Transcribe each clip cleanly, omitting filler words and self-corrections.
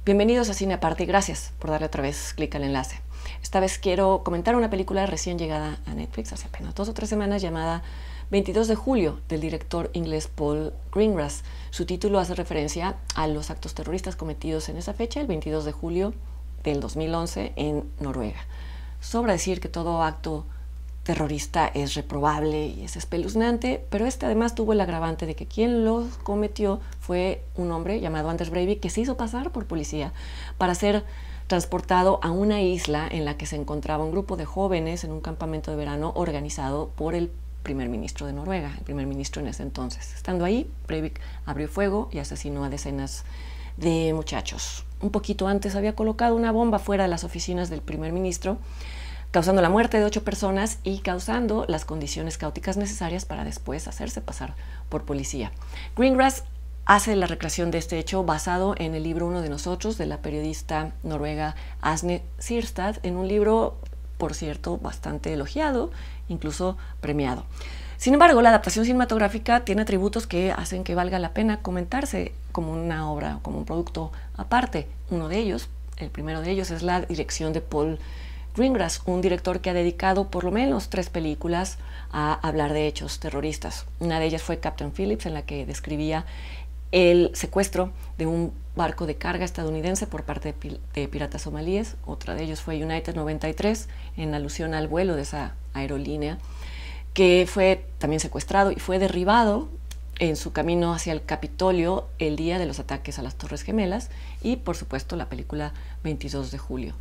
Bienvenidos a Cine Aparte y gracias por darle otra vez clic al enlace. Esta vez quiero comentar una película recién llegada a Netflix hace apenas 2 o 3 semanas llamada 22 de julio del director inglés Paul Greengrass. Su título hace referencia a los actos terroristas cometidos en esa fecha, el 22 de julio del 2011 en Noruega. Sobra decir que todo acto terrorista es reprobable y es espeluznante, pero este además tuvo el agravante de que quien lo cometió fue un hombre llamado Anders Breivik que se hizo pasar por policía para ser transportado a una isla en la que se encontraba un grupo de jóvenes en un campamento de verano organizado por el primer ministro de Noruega, el primer ministro en ese entonces. Estando ahí, Breivik abrió fuego y asesinó a decenas de muchachos. Un poquito antes había colocado una bomba fuera de las oficinas del primer ministro, causando la muerte de 8 personas y causando las condiciones caóticas necesarias para después hacerse pasar por policía. Greengrass hace la recreación de este hecho basado en el libro Uno de nosotros, de la periodista noruega Asne Sirstad, en un libro, por cierto, bastante elogiado, incluso premiado. Sin embargo, la adaptación cinematográfica tiene atributos que hacen que valga la pena comentarse como una obra, como un producto aparte. Uno de ellos, el primero de ellos, es la dirección de Paul Greengrass, un director que ha dedicado por lo menos 3 películas a hablar de hechos terroristas. Una de ellas fue Captain Phillips, en la que describía el secuestro de un barco de carga estadounidense por parte de piratas somalíes. Otra de ellos fue United 93, en alusión al vuelo de esa aerolínea, que fue también secuestrado y fue derribado en su camino hacia el Capitolio el día de los ataques a las Torres Gemelas, y por supuesto la película 22 de julio.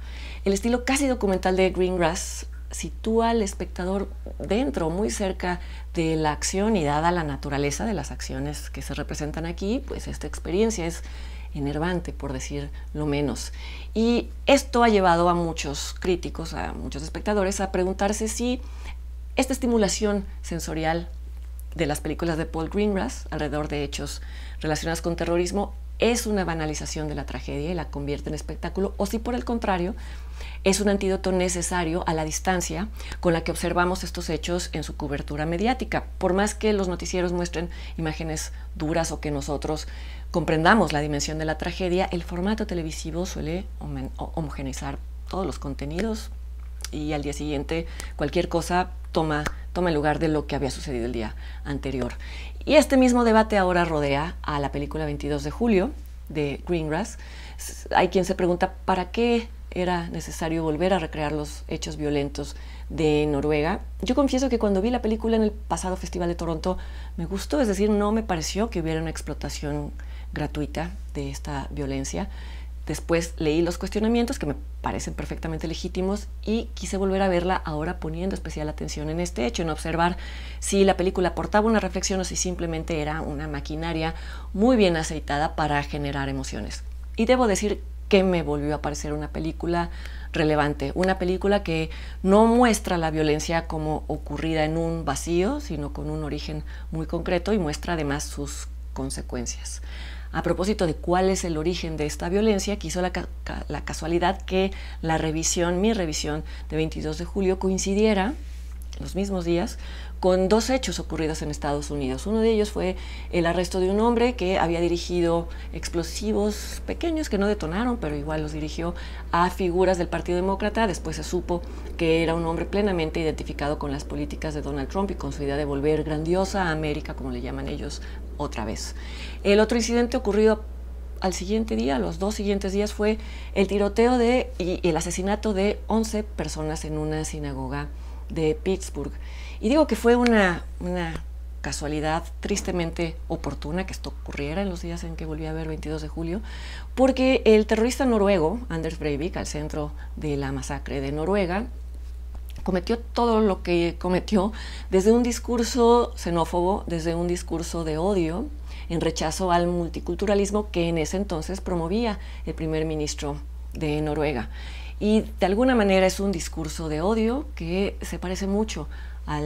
El estilo casi documental de Greengrass sitúa al espectador dentro, muy cerca de la acción, y dada la naturaleza de las acciones que se representan aquí, pues esta experiencia es enervante, por decir lo menos. Y esto ha llevado a muchos críticos, a muchos espectadores, a preguntarse si esta estimulación sensorial de las películas de Paul Greengrass alrededor de hechos relacionados con terrorismo es una banalización de la tragedia y la convierte en espectáculo, o si por el contrario es un antídoto necesario a la distancia con la que observamos estos hechos en su cobertura mediática. Por más que los noticieros muestren imágenes duras o que nosotros comprendamos la dimensión de la tragedia, el formato televisivo suele homogeneizar todos los contenidos y al día siguiente cualquier cosa toma el lugar de lo que había sucedido el día anterior. Y este mismo debate ahora rodea a la película 22 de julio de Greengrass. Hay quien se pregunta ¿para qué era necesario volver a recrear los hechos violentos de Noruega? Yo confieso que cuando vi la película en el pasado Festival de Toronto me gustó, es decir, no me pareció que hubiera una explotación gratuita de esta violencia. Después leí los cuestionamientos que me parecen perfectamente legítimos y quise volver a verla ahora poniendo especial atención en este hecho, en observar si la película aportaba una reflexión o si simplemente era una maquinaria muy bien aceitada para generar emociones. Y debo decir que me volvió a parecer una película relevante, una película que no muestra la violencia como ocurrida en un vacío, sino con un origen muy concreto, y muestra además sus consecuencias. A propósito de cuál es el origen de esta violencia, quiso la casualidad que mi revisión de 22 de julio coincidiera en los mismos días con 2 hechos ocurridos en Estados Unidos. Uno de ellos fue el arresto de un hombre que había dirigido explosivos pequeños que no detonaron, pero igual los dirigió a figuras del Partido Demócrata. Después se supo que era un hombre plenamente identificado con las políticas de Donald Trump y con su idea de volver grandiosa a América, como le llaman ellos, otra vez. El otro incidente ocurrido al siguiente día, los 2 siguientes días, fue el tiroteo y el asesinato de 11 personas en una sinagoga de Pittsburgh. Y digo que fue una casualidad tristemente oportuna que esto ocurriera en los días en que volví a ver 22 de julio, porque el terrorista noruego Anders Breivik, al centro de la masacre de Noruega, cometió todo lo que cometió desde un discurso xenófobo, desde un discurso de odio, en rechazo al multiculturalismo que en ese entonces promovía el primer ministro de Noruega. Y de alguna manera es un discurso de odio que se parece mucho a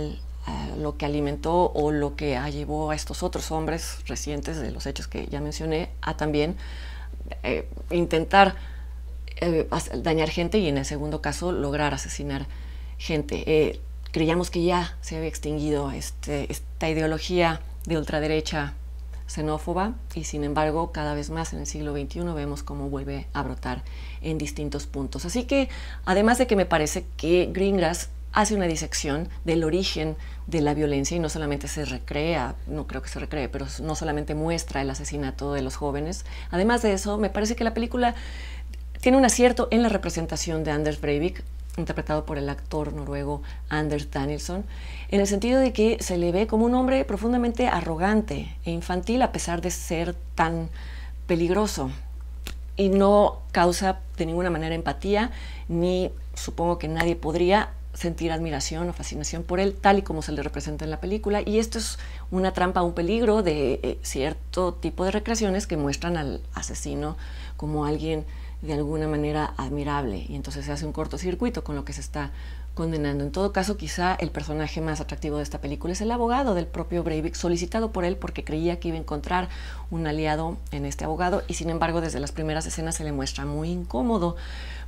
lo que alimentó o lo que llevó a estos otros hombres recientes de los hechos que ya mencioné a también intentar dañar gente y en el segundo caso lograr asesinar gente. Creíamos que ya se había extinguido esta ideología de ultraderecha xenófoba y sin embargo cada vez más en el siglo XXI vemos cómo vuelve a brotar en distintos puntos. Así que además de que me parece que Greengrass hace una disección del origen de la violencia y no solamente se recrea, no creo que se recree, pero no solamente muestra el asesinato de los jóvenes. Además de eso, me parece que la película tiene un acierto en la representación de Anders Breivik, interpretado por el actor noruego Anders Danielsson, en el sentido de que se le ve como un hombre profundamente arrogante e infantil a pesar de ser tan peligroso y no causa de ninguna manera empatía, ni supongo que nadie podría sentir admiración o fascinación por él, tal y como se le representa en la película. Y esto es una trampa, un peligro de cierto tipo de recreaciones que muestran al asesino como alguien de alguna manera admirable, y entonces se hace un cortocircuito con lo que se está condenando. En todo caso, quizá el personaje más atractivo de esta película es el abogado del propio Breivik, solicitado por él porque creía que iba a encontrar un aliado en este abogado, y sin embargo desde las primeras escenas se le muestra muy incómodo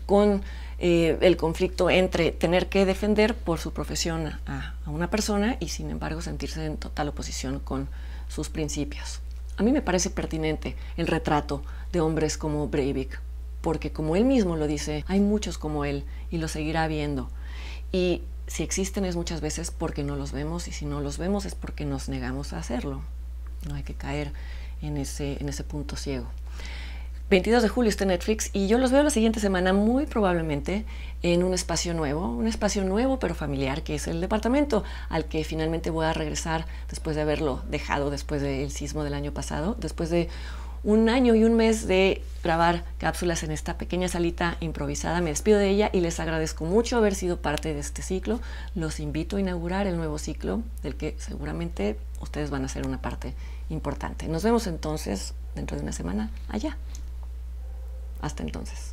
con el conflicto entre tener que defender por su profesión a una persona y sin embargo sentirse en total oposición con sus principios. A mí me parece pertinente el retrato de hombres como Breivik, porque como él mismo lo dice, hay muchos como él y lo seguirá habiendo. Y si existen es muchas veces porque no los vemos, y si no los vemos es porque nos negamos a hacerlo. No hay que caer en ese punto ciego. 22 de julio está en Netflix y yo los veo la siguiente semana muy probablemente en un espacio nuevo pero familiar, que es el departamento al que finalmente voy a regresar después de haberlo dejado después del sismo del año pasado, después de un año y un mes de grabar cápsulas en esta pequeña salita improvisada. Me despido de ella y les agradezco mucho haber sido parte de este ciclo. Los invito a inaugurar el nuevo ciclo del que seguramente ustedes van a ser una parte importante. Nos vemos entonces dentro de una semana allá. Hasta entonces.